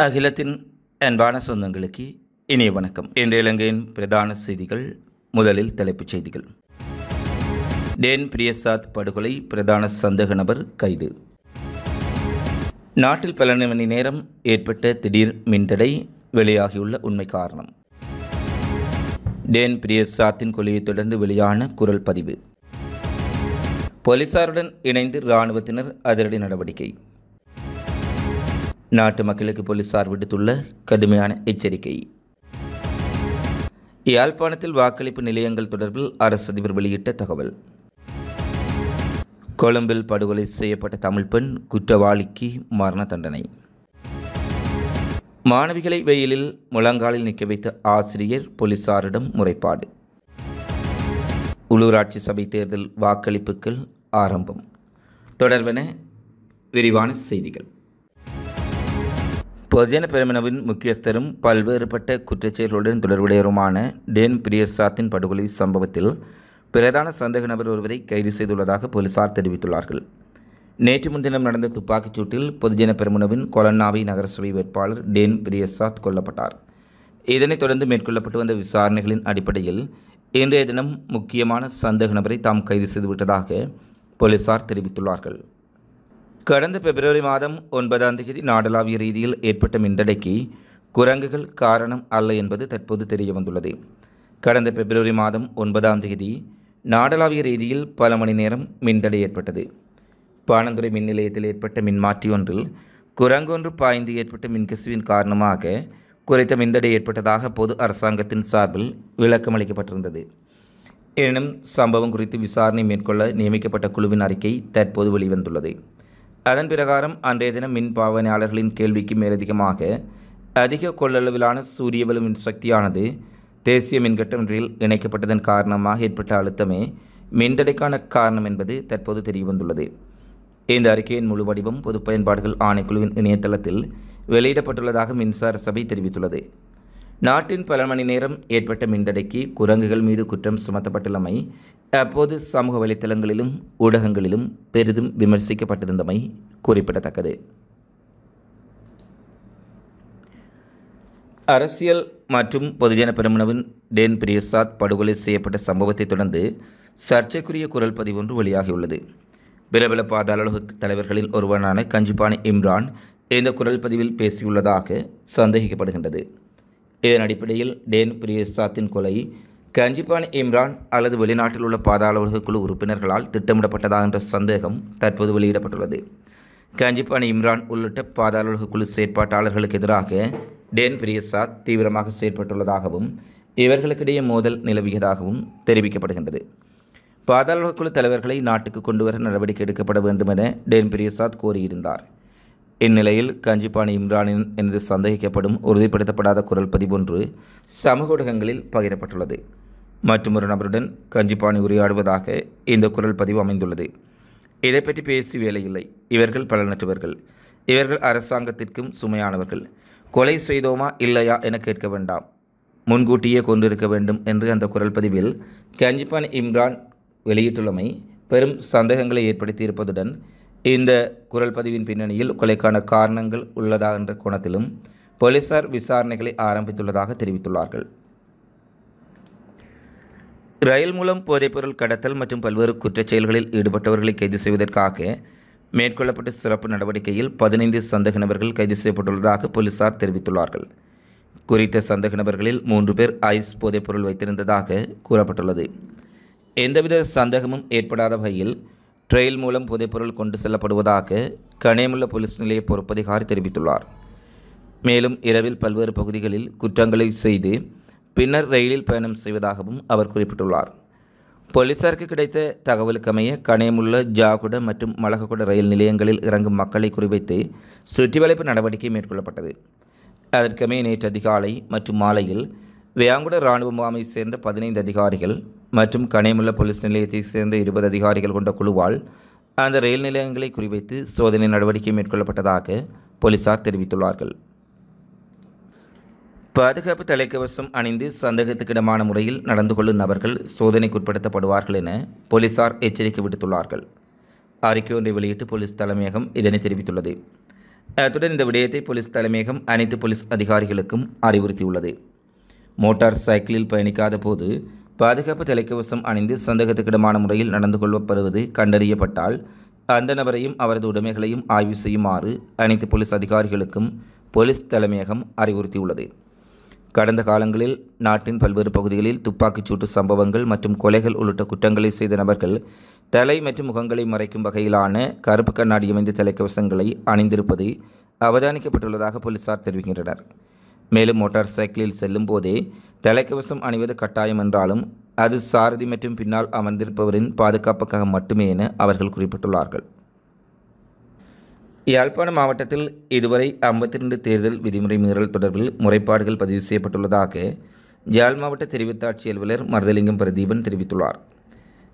அகிலத்தின் அன்பான சொந்தங்களுக்கு இனிய வணக்கம். இன்றைய இலங்கையின் பிரதான செய்திகள். முதலில் தலைப்புச் செய்திகள். டேன் பிரியசாத் படுகொலை பிரதான சந்தேக நபர் கைது. நாட்டில் பல மணி நேரம் ஏற்பட்ட திடீர் மின்தடை, வெளியாகியுள்ள உண்மை காரணம். டேன் பிரியசாத்தின் கொலையை தொடர்ந்து வெளியான குரல் பதிவு. போலீசாருடன் இணைந்து இராணுவத்தினர் அதிரடி நடவடிக்கை. நாட்டு மக்களுக்கு போலீசார் விடுத்துள்ள கடுமையான எச்சரிக்கை. யாழ்ப்பாணத்தில் வாக்களிப்பு நிலையங்கள் தொடர்பில் அரசு அதிபர் வெளியிட்ட தகவல். கொழும்பில் படுகொலை செய்யப்பட்ட தமிழ் பெண் குற்றவாளிக்கு மரண தண்டனை. மாணவிகளை வெயிலில் முழங்காலில் நிற்க வைத்த ஆசிரியர் போலீசாரிடம் முறைப்பாடு. உள்ளூராட்சி சபை தேர்தல் வாக்களிப்புகள் ஆரம்பம். தொடர்பென விரிவான செய்திகள். பொதுஜன பெரமுனவின் முக்கியஸ்தரும் பல்வேறுபட்ட குற்றச்செயல்களுடன் தொடர்புடையவருமான டேன் பிரியசாத்தின் படுகொலை சம்பவத்தில் பிரதான சந்தேக நபர் ஒருவரை கைது செய்துள்ளதாக போலீசார் தெரிவித்துள்ளார்கள். நேற்று முன்தினம் நடந்த துப்பாக்கிச் சூட்டில் பொதுஜன பெரமுனவின் கொலன்னாவை நகரசபை வேட்பாளர் டேன் பிரியசாத் கொல்லப்பட்டார். இதனைத் தொடர்ந்து மேற்கொள்ளப்பட்டு வந்த விசாரணைகளின் அடிப்படையில் இன்றைய தினம் முக்கியமான சந்தேக நபரை தாம் கைது செய்துவிட்டதாக போலீசார் தெரிவித்துள்ளார்கள். கடந்த பிப்ரவரி மாதம் 9ஆம் தேதி நாடளாவிய ரீதியில் ஏற்பட்ட மின்தடைக்கு குரங்குகள் காரணம் அல்ல என்பது தற்போது தெரிய வந்துள்ளது. கடந்த பிப்ரவரி மாதம் 9ஆம் தேதி நாடளாவிய ரீதியில் பல மணி நேரம் மின்தடை ஏற்பட்டது. பாணந்துறை மின் நிலையத்தில் ஏற்பட்ட மின்மாற்றி ஒன்றில் குரங்கொன்று பாய்ந்து ஏற்பட்ட மின்கசிவின் காரணமாக குறைத்த மின்தடை ஏற்பட்டதாக பொது அரசாங்கத்தின் சார்பில் விளக்கம் அளிக்கப்பட்டிருந்தது. எனினும் சம்பவம் குறித்து விசாரணை மேற்கொள்ள நியமிக்கப்பட்ட குழுவின் அறிக்கை தற்போது வெளிவந்துள்ளது. அதன் பிரகாரம் அன்றைய தினம் மின் பாவனையாளர்களின் கேள்விக்கு மேலதிகமாக அதிக கொள்ளளவிலான சூரிய வலு மின்சக்தியானது தேசிய மின்கட்டமைப்பில் இணைக்கப்பட்டதன் காரணமாக ஏற்பட்ட அழுத்தமே மின்தடைக்கான காரணம் என்பது தற்போது தெரியவந்துள்ளது. இந்த அறிக்கையின் முழு வடிவம் பொது பயன்பாடுகள் ஆணைக்குழுவின் இணையதளத்தில் வெளியிடப்பட்டுள்ளதாக மின்சார சபை தெரிவித்துள்ளது. நாட்டின் பல மணி நேரம் ஏற்பட்ட மின்தடைக்கு குரங்குகள் மீது குற்றம் சுமத்தப்பட்டுள்ளமை அப்போது சமூக வலைத்தளங்களிலும் ஊடகங்களிலும் பெரிதும் விமர்சிக்கப்பட்டிருந்தமை குறிப்பிடத்தக்கது. அரசியல் மற்றும் பொதுஜன பெரமுனவின் டேன் பிரியசாத் படுகொலை செய்யப்பட்ட சம்பவத்தை தொடர்ந்து சர்ச்சைக்குரிய குரல் பதிவு ஒன்று வெளியாகியுள்ளது. பிரபல பாதாள தலைவர்களில் ஒருவரான கஞ்சிபானி இம்ரான் இந்த குரல் பதிவில் பேசியுள்ளதாக சந்தேகிக்கப்படுகின்றது. இதன் அடிப்படையில் டேன் பிரியசாத்தின் கொலை கஞ்சிபானி இம்ரான் அல்லது வெளிநாட்டில் உள்ள பாதாள குழு உறுப்பினர்களால் திட்டமிடப்பட்டதா என்ற சந்தேகம் தற்போது வெளியிடப்பட்டுள்ளது. கஞ்சிபானி இம்ரான் உள்ளிட்ட பாதாள குழு செயற்பாட்டாளர்களுக்கு எதிராக டேன் பிரியசாத் தீவிரமாக செயற்பட்டுள்ளதாகவும் இவர்களுக்கிடையே மோதல் நிலவியதாகவும் தெரிவிக்கப்படுகின்றது. பாதாள குழு தலைவர்களை நாட்டுக்கு கொண்டுவர நடவடிக்கை எடுக்கப்பட வேண்டும் என டேன் பிரியசாத் கோரியிருந்தார். இந்நிலையில் கஞ்சிபானி இம்ரானின் என்று சந்தேகிக்கப்படும் உறுதிப்படுத்தப்படாத குரல் பதிவு ஒன்று சமூக ஊடகங்களில் பகிரப்பட்டுள்ளது. மற்றொரு நபருடன் கஞ்சிபானி உரையாடுவதாக இந்த குரல் பதிவு அமைந்துள்ளது. இதை பற்றி பேசி வேலையில்லை. இவர்கள் பலனற்றவர்கள். இவர்கள் அரசாங்கத்திற்கும் சுமையானவர்கள். கொலை செய்தோமா இல்லையா என கேட்க வேண்டாம், முன்கூட்டியே கொண்டிருக்க வேண்டும் என்று அந்த குரல் பதிவில் கஞ்சிபானி இம்ரான் வெளியிட்டுள்ளமை பெரும் சந்தேகங்களை ஏற்படுத்தியிருப்பதுடன் இந்த குரல் பதிவின் பின்னணியில் கொலைக்கான காரணங்கள் உள்ளதா என்ற கோணத்திலும் போலீசார் விசாரணைகளை ஆரம்பித்துள்ளதாக தெரிவித்துள்ளார்கள். ரயில் மூலம் போதைப்பொருள் கடத்தல் மற்றும் பல்வேறு குற்றச்செயல்களில் ஈடுபட்டவர்களை கைது செய்வதற்காக மேற்கொள்ளப்பட்ட சிறப்பு நடவடிக்கையில் 15 சந்தேக நபர்கள் கைது செய்யப்பட்டுள்ளதாக போலீசார் தெரிவித்துள்ளார்கள். குறித்த சந்தேக நபர்களில் 3 பேர் ஐஸ் போதைப்பொருள் வைத்திருந்ததாக கூறப்பட்டுள்ளது. எந்தவித சந்தேகமும் ஏற்படாத வகையில் ரயில் மூலம் போதைப்பொருள் கொண்டு செல்லப்படுவதாக கனேமுல்ல போலீஸ் நிலைய பொறுப்பதிகாரி தெரிவித்துள்ளார். மேலும் இரவில் பல்வேறு பகுதிகளில் குற்றங்களை செய்து பின்னர் ரயிலில் பயணம் செய்வதாகவும் அவர் குறிப்பிட்டுள்ளார். போலீசாருக்கு கிடைத்த தகவலுக்கமைய கனேமுல்ல, ஜாகுட மற்றும் மலககுட ரயில் நிலையங்களில் இறங்கும் மக்களை குறிவைத்து சுற்றிவளைப்பு நடவடிக்கை மேற்கொள்ளப்பட்டது. அதற்கமைய நேற்று அதிகாலை மற்றும் மாலையில் வியாங்குட இராணுவ முகாமை சேர்ந்த 15 அதிகாரிகள் மற்றும் கனேமுல்ல போலீஸ் நிலையத்தை சேர்ந்த 20 அதிகாரிகள் கொண்ட குழுவால் அந்த ரயில் நிலையங்களை குறிவைத்து சோதனை நடவடிக்கை மேற்கொள்ளப்பட்டதாக போலீசார் தெரிவித்துள்ளார்கள். பாதுகாப்பு தலைக்கவசம் அணிந்து சந்தேகத்துக்கிடமான முறையில் நடந்து கொள்ளும் நபர்கள் சோதனைக்குட்படுத்தப்படுவார்கள் என போலீசார் எச்சரிக்கை விடுத்துள்ளார்கள். அறிக்கை ஒன்றை வெளியிட்டு போலீஸ் தலைமையகம் இதனை தெரிவித்துள்ளது. அத்துடன் இந்த விடயத்தை போலீஸ் தலைமையகம் அனைத்து போலீஸ் அதிகாரிகளுக்கும் அறிவுறுத்தியுள்ளது. மோட்டார் சைக்கிளில் பயணிக்காத போது பாதுகாப்பு தலைக்கவசம் அணிந்து சந்தேகத்துக்கிடமான முறையில் நடந்து கொள்ளப்படுவது கண்டறியப்பட்டால் அந்த நபரையும் அவரது உடைமைகளையும் ஆய்வு செய்யுமாறு அனைத்து போலீஸ் அதிகாரிகளுக்கும் போலீஸ் தலைமையகம் அறிவுறுத்தியுள்ளது. கடந்த காலங்களில் நாட்டின் பல்வேறு பகுதிகளில் துப்பாக்கிச்சூட்டு சம்பவங்கள் மற்றும் கொலைகள் உள்ளிட்ட குற்றங்களை செய்த நபர்கள் தலை மற்றும் முகங்களை மறைக்கும் வகையிலான கருப்பு கண்ணாடி அமைந்த தலைக்கவசங்களை அணிந்திருப்பது அவதானிக்கப்பட்டுள்ளதாக போலீசார் தெரிவிக்கின்றனர். மேலும் மோட்டார் சைக்கிளில் செல்லும் போதே தலைக்கவசம் அணிவது கட்டாயம் என்றாலும் அது சாரதி மற்றும் பின்னால் அமர்ந்திருப்பவரின் பாதுகாப்புக்காக மட்டுமே என அவர்கள் குறிப்பிட்டுள்ளார்கள். யாழ்ப்பாணம் மாவட்டத்தில் இதுவரை 52 தேர்தல் விதிமுறை மீறல் தொடர்பில் முறைப்பாடுகள் பதிவு செய்யப்பட்டுள்ளதாக யாழ் மாவட்ட தெரிவித்தாட்சி அலுவலர் மருதலிங்கம் பிரதீபன் தெரிவித்துள்ளார்.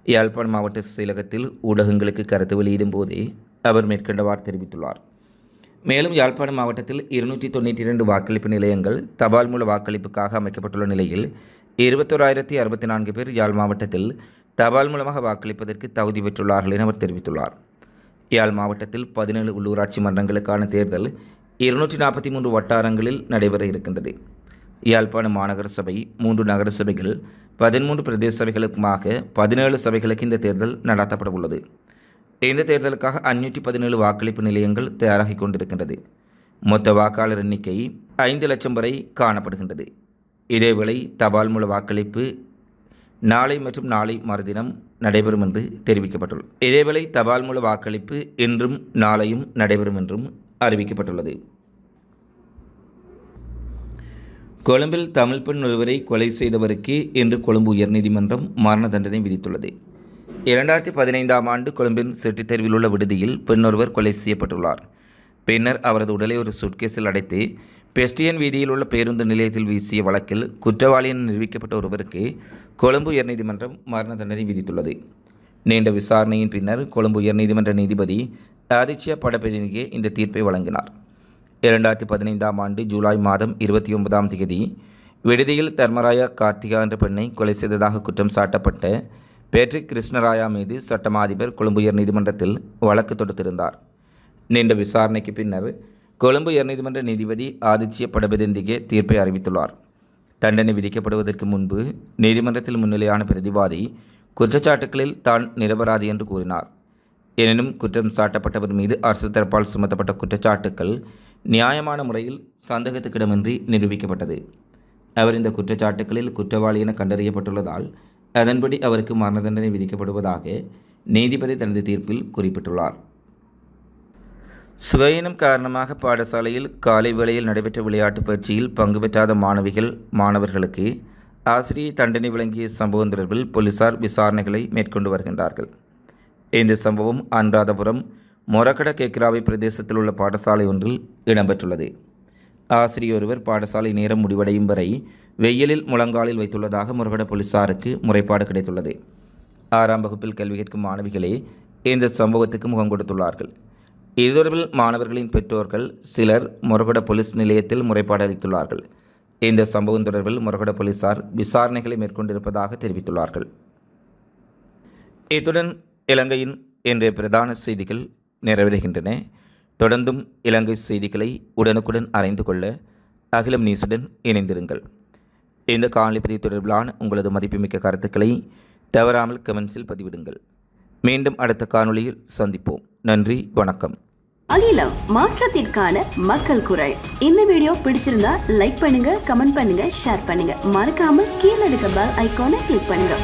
யாழ்ப்பாணம் மாவட்ட செயலகத்தில் ஊடகங்களுக்கு கருத்து வெளியிடும் போதே அவர் மேற்கண்டவாறு தெரிவித்துள்ளார். மேலும் யாழ்ப்பாணம் மாவட்டத்தில் 292 வாக்களிப்பு நிலையங்கள் தபால் மூல வாக்களிப்புக்காக அமைக்கப்பட்டுள்ள நிலையில் 21,064 பேர் யாழ் மாவட்டத்தில் தபால் மூலமாக வாக்களிப்பதற்கு தகுதி பெற்றுள்ளார்கள் என அவர் தெரிவித்துள்ளார். யாழ் மாவட்டத்தில் 17 உள்ளூராட்சி மன்றங்களுக்கான தேர்தல் 243 வட்டாரங்களில் நடைபெற இருக்கின்றது. யாழ்ப்பாணம் மாநகர சபை 3 நகர சபைகள் 13 பிரதேச சபைகளுக்குமாக 17 சபைகளுக்கு இந்த தேர்தல் நடத்தப்பட உள்ளது. இந்த தேர்தலுக்காக 517 வாக்களிப்பு நிலையங்கள் தயாராகி கொண்டிருக்கின்றது. மொத்த வாக்காளர் எண்ணிக்கை 5 லட்சம் வரை காணப்படுகின்றது. இதேவேளை தபால் மூல வாக்களிப்பு நாளை மற்றும் நாளை மறுதினம் நடைபெறும் என்று தெரிவிக்கப்பட்டுள்ளது. இதேவேளை தபால் மூல வாக்களிப்பு இன்றும் நாளையும் நடைபெறும் என்றும் அறிவிக்கப்பட்டுள்ளது. கொழும்பில் தமிழ் பெண் ஒருவரை கொலை செய்தவருக்கு இன்று கொழும்பு உயர்நீதிமன்றம் மரண தண்டனை விதித்துள்ளது. 2015ஆம் ஆண்டு கொழும்பின் செட்டித் தெருவில் உள்ள விடுதியில் பெண் ஒருவர் கொலை செய்யப்பட்டுள்ளார். பின்னர் அவரது உடலை ஒரு சூட்கேஸில் அடைத்து பெஸ்டியன் வீதியில் உள்ள பேருந்து நிலையத்தில் வீசிய வழக்கில் குற்றவாளி என நிரூபிக்கப்பட்ட ஒருவருக்கு கொழும்பு உயர்நீதிமன்றம் மரண தண்டனை விதித்துள்ளது. நீண்ட விசாரணையின் பின்னர் கொழும்பு உயர்நீதிமன்ற நீதிபதி ஆதித்யா படபெரினிகே இந்த தீர்ப்பை வழங்கினார். 2015ஆம் ஆண்டு ஜூலை மாதம் 29ஆம் தேதி விடுதியில் தர்மராயா கார்த்திகா என்ற பெண்ணை கொலை செய்ததாக குற்றம் சாட்டப்பட்ட பேட்ரிக் கிருஷ்ணராயா மீது சட்டமா அதிபர் கொழும்பு உயர்நீதிமன்றத்தில் வழக்கு தொடுத்திருந்தார். நீண்ட விசாரணைக்கு பின்னர் கொழும்பு உயர்நீதிமன்ற நீதிபதி ஆதித்ய படபெரினிகே தீர்ப்பை அறிவித்துள்ளார். தண்டனை விதிக்கப்படுவதற்கு முன்பு நீதிமன்றத்தில் முன்னிலையான பிரதிவாதி குற்றச்சாட்டுகளில் தான் நிரபராதி என்று கூறினார். எனினும் குற்றம் சாட்டப்பட்டவர் மீது அரசு தரப்பால் சுமத்தப்பட்ட குற்றச்சாட்டுக்கள் நியாயமான முறையில் சந்தேகத்துக்கிடமின்றி நிரூபிக்கப்பட்டது. அவர் இந்த குற்றச்சாட்டுகளில் குற்றவாளி என கண்டறியப்பட்டுள்ளதால் அதன்படி அவருக்கு மரண தண்டனை விதிக்கப்படுவதாக நீதிபதி தனது தீர்ப்பில் குறிப்பிட்டுள்ளார். சுவையினம் காரணமாக பாடசாலையில் காலை வேளையில் நடைபெற்ற விளையாட்டுப் பயிற்சியில் பங்கு பெற்றாத மாணவர்களுக்கு ஆசிரியை தண்டனை வழங்கிய சம்பவம் தொடர்பில் போலீசார் விசாரணைகளை மேற்கொண்டு வருகின்றார்கள். இந்த சம்பவம் அனுராதபுரம் மொரகட கேக்கிராவை பிரதேசத்தில் உள்ள பாடசாலை ஒன்றில் இடம்பெற்றுள்ளது. ஆசிரியர் ஒருவர் பாடசாலை நேரம் முடிவடையும் வரை வெயிலில் முழங்காலில் வைத்துள்ளதாக மொரகட போலீசாருக்கு முறைப்பாடு கிடைத்துள்ளது. 6ஆம் வகுப்பில் கல்வி கேட்கும் மாணவிகளே இந்த சம்பவத்துக்கு முகம் கொடுத்துள்ளார்கள். இது தொடர்பில் மாணவர்களின் பெற்றோர்கள் சிலர் மொரகட போலீஸ் நிலையத்தில் முறைப்பாடு அளித்துள்ளார்கள். இந்த சம்பவம் தொடர்பில் மொரகட போலீசார் விசாரணைகளை மேற்கொண்டிருப்பதாக தெரிவித்துள்ளார்கள். இத்துடன் இலங்கையின் இன்றைய பிரதான செய்திகள் நிறைவடைகின்றன. தொடர்ந்தும் இலங்கை செய்திகளை உடனுக்குடன் அறிந்து கொள்ள அகிலம் நியூஸுடன் இணைந்திருங்கள். இந்த காணொளி பதிவு தொடர்பிலான உங்களது மதிப்புமிக்க கருத்துக்களை தவறாமல் கமெண்ட்ஸில் பதிவிடுங்கள். மீண்டும் அடுத்த காணொளியில் சந்திப்போம். நன்றி, வணக்கம். அகிலம் மாற்றத்திற்கான மக்கள் குரல். இந்த வீடியோ பிடிச்சிருந்தா லைக் பண்ணுங்க, கமெண்ட் பண்ணுங்க, ஷேர் பண்ணுங்க. மறக்காம கீழே இருக்க பெல் ஐகானை கிளிக் பண்ணுங்க.